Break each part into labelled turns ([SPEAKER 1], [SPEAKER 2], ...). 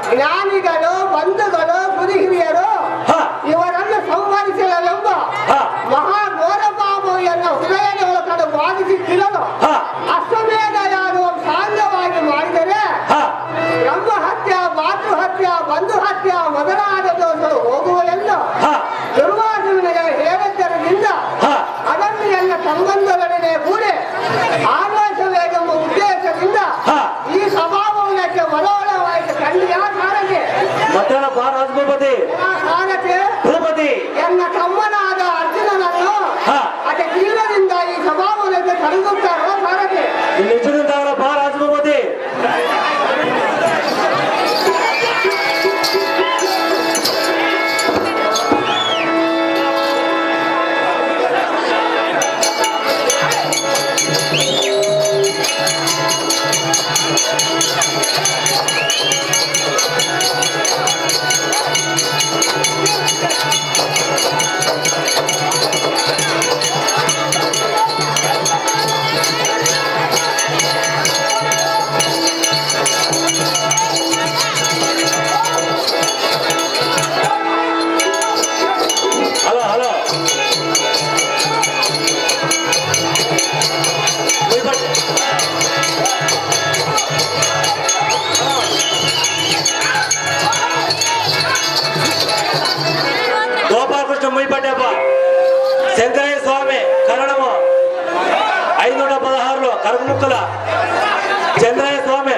[SPEAKER 1] ಜ್ಞಾನಿಗಳು, ಬಂಧುಗಳು, ಗುರು ಹಿರಿಯರು ಇವರನ್ನು ಸಂಹರಿಸಲೆಂಬ ಮಹಾಘೋರ ಬಾಬುವನ್ನು ಹೃದಯದ ಒಳಗಡೆ ಬಾಧಿಸುತ್ತಿರಲು ಅಶ್ವಮೇಧ ಯಾರು ಸಾಂಗವಾಗಿ ಮಾಡಿದರೆ ಬ್ರಹ್ಮ ಹತ್ಯ, ಮಾತೃ ಹತ್ಯ, ಬಂಧು ಹತ್ಯ ಮೊದಲಾದ ದೋಷಗಳು ಹೋಗುವುದೆಂದು ದುರ್ವಾಸನಿಗೆ ಹೇಳಿದ್ದರಿಂದ ಅದನ್ನು ಎಲ್ಲ ಸಂಬಂಧಗಳನ್ನೇ ಕೂಡಿ ಆಲೋಚನೆಗೆಂಬ ಉದ್ದೇಶದಿಂದ ಈ ಸಭಾಭವನಕ್ಕೆ ಒಳವಾಯಿತು. ಖಂಡಿತ ಸಾರಥಿ ಸಾರಥಿ ಎನ್ನ ತಮ್ಮನಾದ ಅರ್ಜುನನನ್ನು ಅದೇ ಕೀಲದಿಂದ ಈ ಸಭಾಭವನಕ್ಕೆ ಕರೆದುತ್ತಾರೋ ಸಾರಥಿ
[SPEAKER 2] శంకరయ్య స్వామి కరణము 516 కరముక్కల చంద్రయ్య స్వామి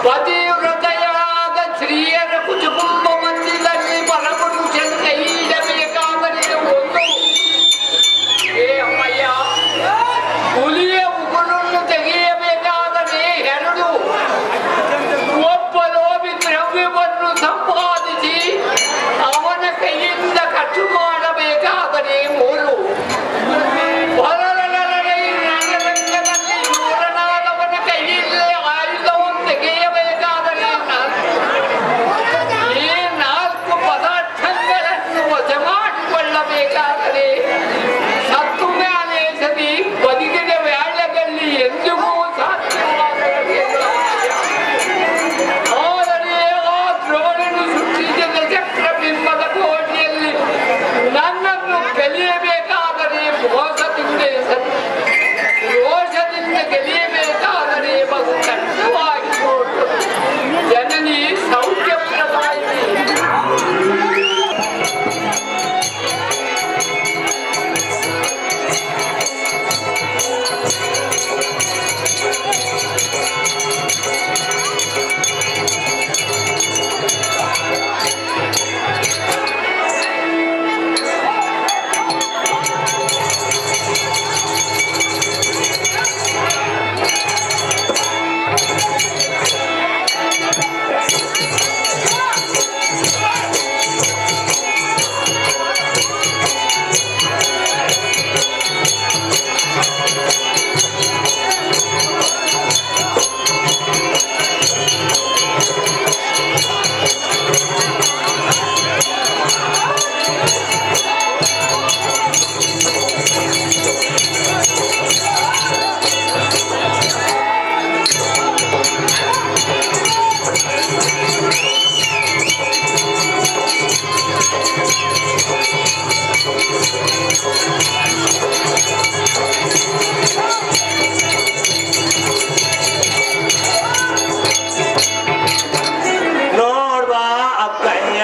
[SPEAKER 3] ಪತಿವ್ರತೆಯಾದ ಸ್ತ್ರೀಯರ ಕುಟುಂಬ ಮಧ್ಯದಲ್ಲಿ ಪರಪುರುಷನ ಈಡಬೇಕಾದರೆ ಒಂದು ಅಮ್ಮಯ್ಯ ಹುಲಿಯ ಉಗುರನ್ನು ತೆಗೆಯಬೇಕಾದರೆ ಎರಡು ಒಬ್ಬ ಲೋಭಿ ದ್ರವ್ಯವನ್ನು ಸಂಪಾದಿಸಿ ಅವನ
[SPEAKER 2] ನೋಡ್ಬಾ ಅಕ್ಕಯ್ಯ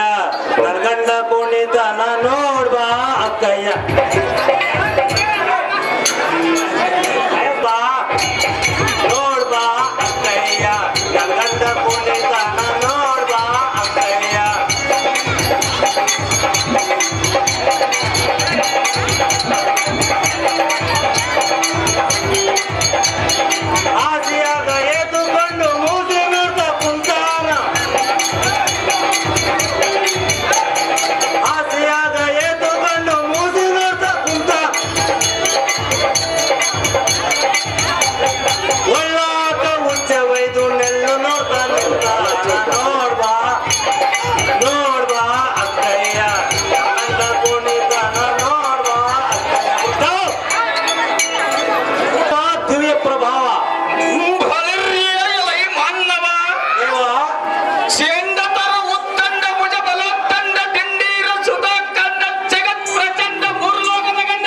[SPEAKER 2] ನರ್ಗಂಡ ಕುಣಿತನ ನೋಡ್ಬಾ ಅಕ್ಕಯ್ಯ ಬಾ ನೋಡ್ಬಾ ಅಕ್ಕಯ್ಯ ನರ್ಗಂಡ ಕುಣಿತನ ನೋಡ್ಬಾ ಅಕ್ಕಯ್ಯ ಆಸಿಯಾಗ ಎದ್ದುಕೊಂಡು ಮೂಸಿ ನೋಡ್ತಾ ಕುಂತಾನ ಆಸೆಯಾಗ ಎದ್ದುಕೊಂಡು ಮೂಸಿ ನೋಡ್ತಾ ಕುಂತ ಒಳ್ಳಾಟ ಉಚ್ಚ ಒಯ್ದು ನೆಲ್ಲು ನೋಡ್ತಾ ನಿಂತ ನೋಡ್ಬಾ ನೋಡ್ಬಾ ಅಕ್ಕಯ್ಯ ಅಂದ ಕುಣಿತನ ನೋಡ್ಬಾ ಅಕ್ಕಯ್ಯ ದಿವ್ಯ ಪ್ರಭಾವ
[SPEAKER 3] ಮಾನವ
[SPEAKER 2] ದೇವ
[SPEAKER 3] ಚೇಂದತರ ಉತ್ತಂಡ ಭುಜ ಬಲೋತ್ತಂಡ ಗಂಡೀರ ಸುಧಾ ಕಂಡ ಜಗತ್ ಪ್ರಚಂಡ ಮೂರ್ಲೋಕದ ಗಂಡ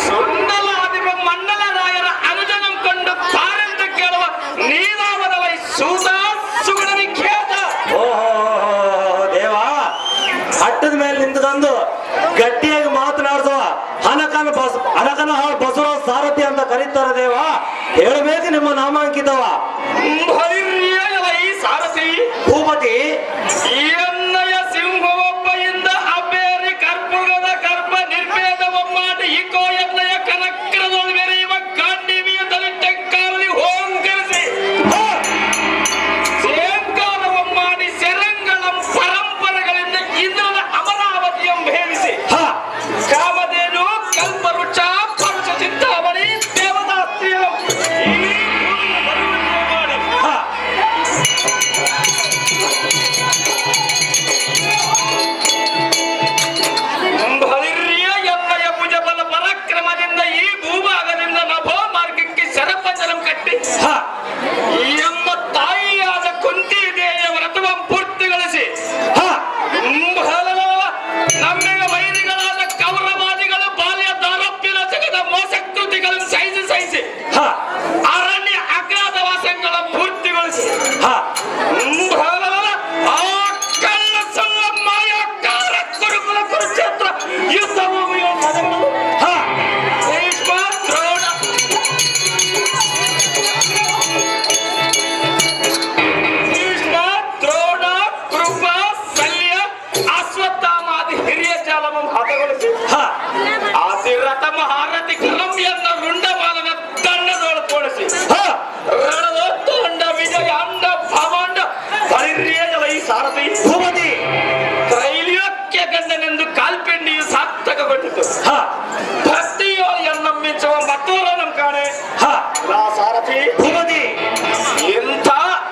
[SPEAKER 3] ಸುಂದಲಾದಿವ ಮಂಡಲ ರಾಯರ ಅನುಜನಂ ಕೊಂಡು ತಾರೆಂದು ಕೇಳುವ ನೀನಾವದವೈ ಸೂತಾ ಸುಗುಣನಿ ಖ್ಯಾತ
[SPEAKER 2] ಓಹೋ ದೇವ ಹಟ್ಟದ ಮೇಲೆ ನಿಂತುಕೊಂಡು ಗಟ್ಟಿಯಾಗಿ ಮಾತನಾಡಿಸುವ ಹನಕನ ಹಾಳು ಬಸವರಾಜ ಸಾರಥಿ ಅಂತ ಕರೀತಾರೆ ದೇವ ಹೇಳಬೇಕು ನಿಮ್ಮ ನಾಮಾಂಕಿತವ
[SPEAKER 3] ಈ ಸಾರಥಿ
[SPEAKER 2] ಭೂಪತಿ
[SPEAKER 3] ಎನ್ನಯ ಸಿಂಹವೊಬ್ಬಯಿಂದ ಅಬೇರಿ ಕರ್ಪುರದ ಕರ್ಪ ನಿರ್ಭೇದವಮ್ಮಾಡಿ ಇಕೋ ಎನ್ನಯ ಕನಕ್ರದೊಳು ಬೆರೆಯುವ ಕಾಂಡಿವಿಯದಲ್ಲಿ ಟೆಂಕಾರಲಿ ಹೋಂಕರಿಸಿ ಸೇಂಕಾರವಮ್ಮಾಡಿ ಸೆರಂಗಳಂ ಪರಂಪರೆಗಳಿಂದ ಇಂದ್ರನ ಅಮರಾವತಿಯಂ ಭೇದಿಸಿ
[SPEAKER 2] ಹ
[SPEAKER 3] ಕಾಮಧೇನು ಕಲ್ಪವೃಕ್ಷ ಪರುಷ ಚಿಂತಾಮಣಿ ದೇವದಾಸ್ತ್ರೀಯಂ
[SPEAKER 2] ಹ
[SPEAKER 3] ಬಲಿರ್ಯ ಎನ್ನಯ ಭುಜಬಲ ಪರಾಕ್ರಮದಿಂದ ಈ ಭೂಭಾಗದಿಂದ ನಭೋ ಮಾರ್ಗಕ್ಕೆ ಶರಪಂಜರಂ ಕಟ್ಟಿ
[SPEAKER 2] ಹ
[SPEAKER 3] ಎಂಬ ತಾಯಿಯಾದ ಕುಂತಿ ದೇವಿಯ ವ್ರತವಂ ಪೂರ್ತಿಗೊಳಿಸಿ
[SPEAKER 2] ಹ
[SPEAKER 3] ನಮ್ಮೆಯ ವೈರಿಗಳಾದ ಕೌರವಾದಿಗಳು ಬಾಲ್ಯ ದಾರಪ್ಯನ ಜಗದ ಮೋಸಕೃತಿಗಳನ್ನು ಸಹಿಸಿ
[SPEAKER 2] ಹ
[SPEAKER 3] ಅರಣ್ಯ ಅಜ್ಞಾತ ವಾಸಗಳ ಪೂರ್ತಿಗೊಳಿಸಿ
[SPEAKER 2] ಹ
[SPEAKER 3] ಆ ಕಳ್ಳ ಸಲ್ಲ ಮಾಯಾಕಾರ ಕುರುಕುಲ ಕುರುಕ್ಷೇತ್ರ ಯುದ್ಧ ಭೂಮಿಯ ಮನೆಗಳು
[SPEAKER 2] ಹ
[SPEAKER 3] ಭೀಷ್ಮ ದ್ರೋಣ ಭೀಷ್ಮ ದ್ರೋಣ ಕೃಪ ಶಲ್ಯ ಅಶ್ವತ್ಥಾಮಾದಿ ಹಿರಿಯ ಜಾಲವನ್ನು ಹತಗೊಳಿಸಿ
[SPEAKER 2] ಹ
[SPEAKER 3] ಆದಿರಥ ಮಹಾರಥಿ ಕಲಂಬಿಯನ್ನ ರುಂಡಮಾಲನ ದಂಡದೊಳಪಡಿಸಿ
[SPEAKER 2] ಹ
[SPEAKER 3] ರಣದೋತ್ತಂಡ ವಿಜಯ ಅಂಡ ಭವಾಂಡ ಪರಿರ್ಯಜಲ ಈ ಸಾರಥಿ
[SPEAKER 2] ಭೂಪತಿ
[SPEAKER 3] ತ್ರೈಲೋಕ್ಯ ಗಂಡನೆಂದು ಕಾಲ್ಪೆಂಡಿಯು ಸಾರ್ಥಕಗೊಂಡಿತು
[SPEAKER 2] ಹ
[SPEAKER 3] ಭಕ್ತಿಯೋ ಎನ್ನಮ್ಮಿಂಚುವ ಮತ್ತೂರನಂ ಕಾಣೆ
[SPEAKER 2] ಹ
[SPEAKER 3] ನಾ ಸಾರಥಿ
[SPEAKER 2] ಭೂಪತಿ
[SPEAKER 3] ಇಂಥ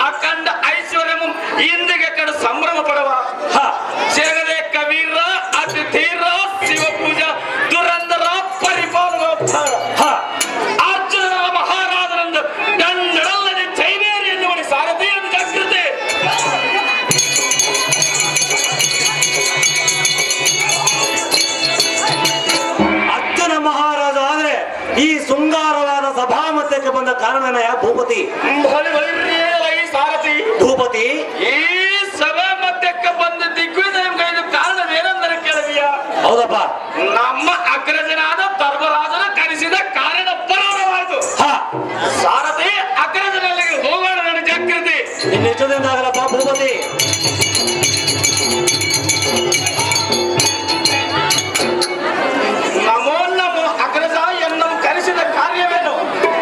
[SPEAKER 3] ಅಖಂಡ ಐಶ್ವರ್ಯಮು ಇಂದಿಗೆ ಕಡೆ ಸಂಭ್ರಮ ಪಡುವ
[SPEAKER 2] ಹ
[SPEAKER 3] ಜಗದೇ ಕವೀರ ಅತಿ ಧೀರ ಶಿವ ಪೂಜಾ ದುರಂದರ ಪರಿಪಾಲನೋದ್ಧಾರ
[SPEAKER 2] ಹ
[SPEAKER 3] ಅರ್ಜುನ ಮಹಾರಾಜನಂದು ದಂಡಳಲ್ಲದೆ ಚೈನೇರಿ ಎನ್ನುವ ಸಾರಥಿಯನ್ನು ಜಾಗೃತಿ
[SPEAKER 2] ಅರ್ಜುನ ಮಹಾರಾಜ ಆದ್ರೆ ಈ ಶೃಂಗಾರವಾದ ಸಭಾಮಧ್ಯಕ್ಕೆ ಬಂದ ಕಾರಣನ ಭೂಪತಿ
[SPEAKER 3] ಈ ಸಾರಥಿ
[SPEAKER 2] ಭೂಪತಿ
[SPEAKER 3] ಈ ಸಭೆ ಮಧ್ಯಕ್ಕೆ ಬಂದ ದಿಗ್ವಿಜಯ ಕಾರಣವೇನೆಂದರೆ ಕೇಳುವಿಯ
[SPEAKER 2] ಹೌದಪ್ಪ
[SPEAKER 3] ನಮ್ಮ ಅಗ್ರಜನಾದ ಧರ್ಮರಾಜನ ಕರೆಸಿದ ಕಾರಣ ಪರಾಣವಾಯಿತು
[SPEAKER 2] ಹ
[SPEAKER 3] ಸಾರಥಿ ಅಗ್ರಜನಲ್ಲಿಗೆ ಹೋಗೋಣ ನನ್ನ ಜಾಗೃತಿ
[SPEAKER 2] ಇನ್ನೆಷ್ಟದಿಂದ ಆಗಲಪ್ಪ ಭೂಪತಿ
[SPEAKER 3] ನಮೋ ನಮೋ ಅಗ್ರಜ ಎನ್ನಂ ಕರೆಸಿದ ಕಾರ್ಯವೇನು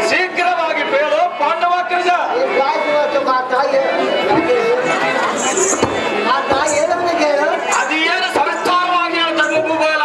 [SPEAKER 3] ಶೀಘ್ರವಾಗಿ ಬೇಳು ಪಾಂಡವಾಗ್ರಜ ಅದೇನು ಸಂಸ್ಕಾರವಾಗಿ ಹೇಳು ಧರ್ಮಭೂಗೋಳ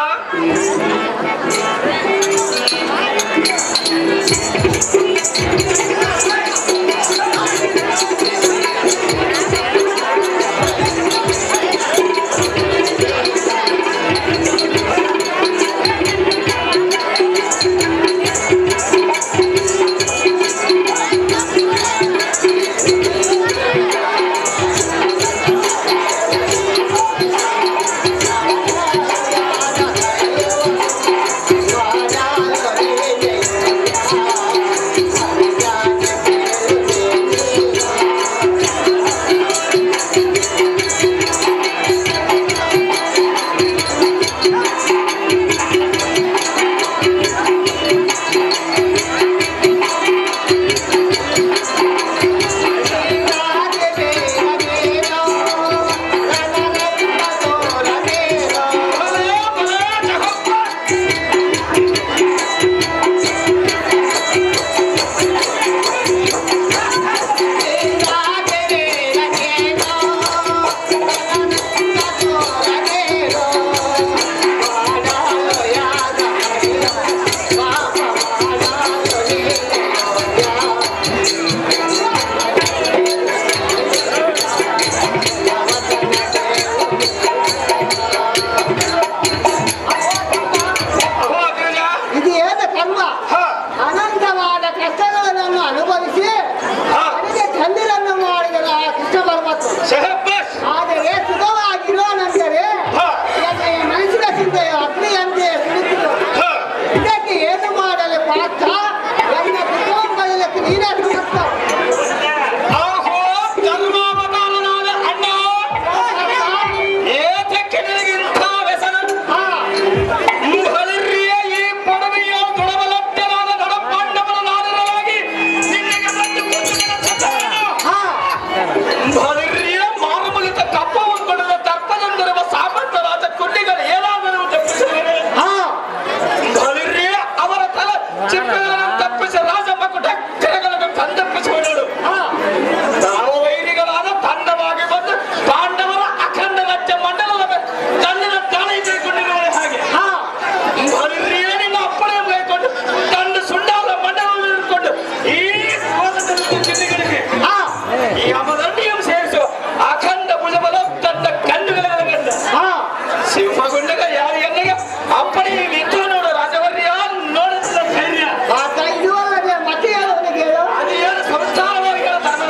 [SPEAKER 3] ಸಿಂಹಗುಂಡಗ ಯಾರು ಎಲ್ಲಿಗೆ ಅಪ್ಪಣೆ ನಿಂತು ನೋಡು ರಾಜವರ್ಯ ನೋಡುತ್ತಿದ್ದ ಸೈನ್ಯ
[SPEAKER 1] ಆತ ಇದುವಲ್ಲದೆ ಮತ್ತೆ ಹೇಳುವನಿಗೆ ಹೇಳು.
[SPEAKER 3] ಅದು ಏನು ಸಂಸಾರವಾಗಿ ಹೇಳ್ತಾನ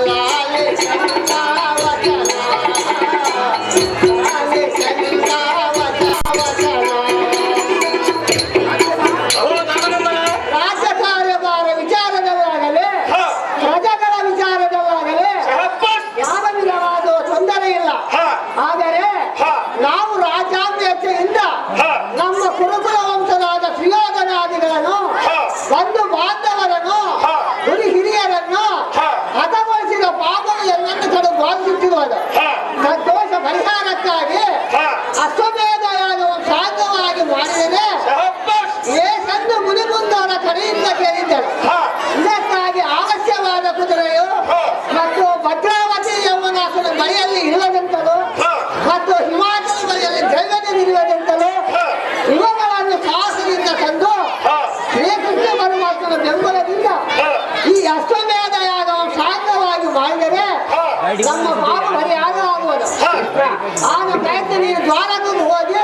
[SPEAKER 1] ಲಾಲೆ ಚಂದಾವತನ, ಲಾಲೆ ಚಂದಾವತನ. ರಾಜ್ಯ ಕಾರ್ಯಭಾರ ವಿಚಾರದಲ್ಲಾಗಲಿ ಪ್ರಜೆಗಳ ವಿಚಾರದಲ್ಲಾಗಲಿ ಯಾವ ವಿಧವಾದ ತೊಂದರೆ ಇಲ್ಲ. ಆದರೆ ನಾವು ರಾಜ್ಯಾಧ್ಯಕ್ಷೆಯಿಂದ ನಮ್ಮ ಕುರುಕುಲ ವಂಶದಾದ ಸುಯೋಧನಾದಿಗಳನ್ನು ಬಂಧು ಬಾಂಧವರನ್ನು ಗುರು ಹಿರಿಯರನ್ನು ಹತಗೊಳಿಸಿದ ಪಾಪಗಳು ಎಲ್ಲನ್ನು ಕಡೆ ಘೋಷಿಸಿರುವುದು ದೋಷ ಪರಿಹಾರಕ್ಕಾಗಿ ಅಶ್ವಮೇಧ ಯಾಗವು ಸಾಂಗವಾಗಿ ಮಾಡಿದರೆ ಏಸಂದು ಮುನಿಮುಂದವರ ಕಡೆಯಿಂದ ಕೇಳಿದ್ದರು. ಇದಕ್ಕಾಗಿ ಅವಶ್ಯವಾದ ಕುದುರೆಯು ಮತ್ತು ಭದ್ರಾವತಿ ಯಮುನಾಥನ ಬಳಿಯಲ್ಲಿ ಇರುವುದಂತಲೂ ಮತ್ತು ಹಿಮಾಚಲ ಬಳಿಯಲ್ಲಿ ದ್ರವ್ಯದಲ್ಲಿರುವುದಂತಲೂ ಇವುಗಳನ್ನು ಸಾಹಸದಿಂದ ತಂದು ಶ್ರೀಕೃಷ್ಣ ಪರಮಾತ್ಮನ ಬೆಂಬಲದಿಂದ ಈ ಅಶ್ವಮೇಧ ಯಾಗವು ಸಾಂಗವಾಗಿ ಮಾಡಿದರೆ ನಮ್ಮ ಪಾಪ ಪರಿಹಾರ ಆಗುವುದು. ಆಗ ಪ್ರಯತ್ನ ನೀನು ದ್ವಾರಕಕ್ಕೆ ಹೋಗಿ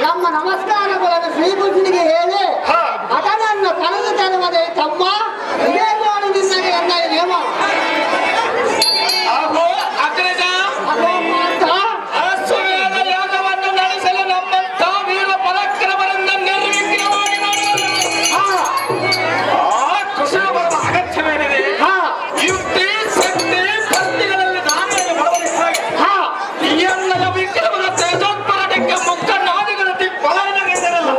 [SPEAKER 1] ನಮ್ಮ ನಮಸ್ಕಾರಗಳನ್ನು ಶ್ರೀಕೃಷ್ಣನಿಗೆ ಹೇಳಿ ಅದನ್ನು ಕರೆದು ತರುವುದೇ ತಮ್ಮ ಇದೇ ನೋಡಿ ನಿನ್ನಗೆ ಎಂದ ನೇಮ.
[SPEAKER 3] ಅಗ್ರಜ
[SPEAKER 1] ಅದೋ ಮಾತ
[SPEAKER 3] ಅಶ್ವಮೇಧ ಯಾಗವನ್ನು ನಡೆಸಲು ನಮ್ಮಂತ ವೀರ ಪರಾಕ್ರಮರಿಂದ ನಿರ್ವಿಘ್ನವಾಗಿ ಕುಶಲ ಬರುವ ಅಗತ್ಯವೇನಿದೆ. ಯುಕ್ತಿ ಶಕ್ತಿ ಭಕ್ತಿಗಳಲ್ಲಿ ದಾನವನ್ನು ಬಳವಡಿಸಿದಾಗ ಈ ಅನ್ನದ ವಿಕ್ರಮದ ತೇಜೋತ್ಪರಣಕ್ಕೆ ಮುಖ ನಾಡಿಗಳ ಪಲಾಯನವಿದ್ದರಲ್ಲ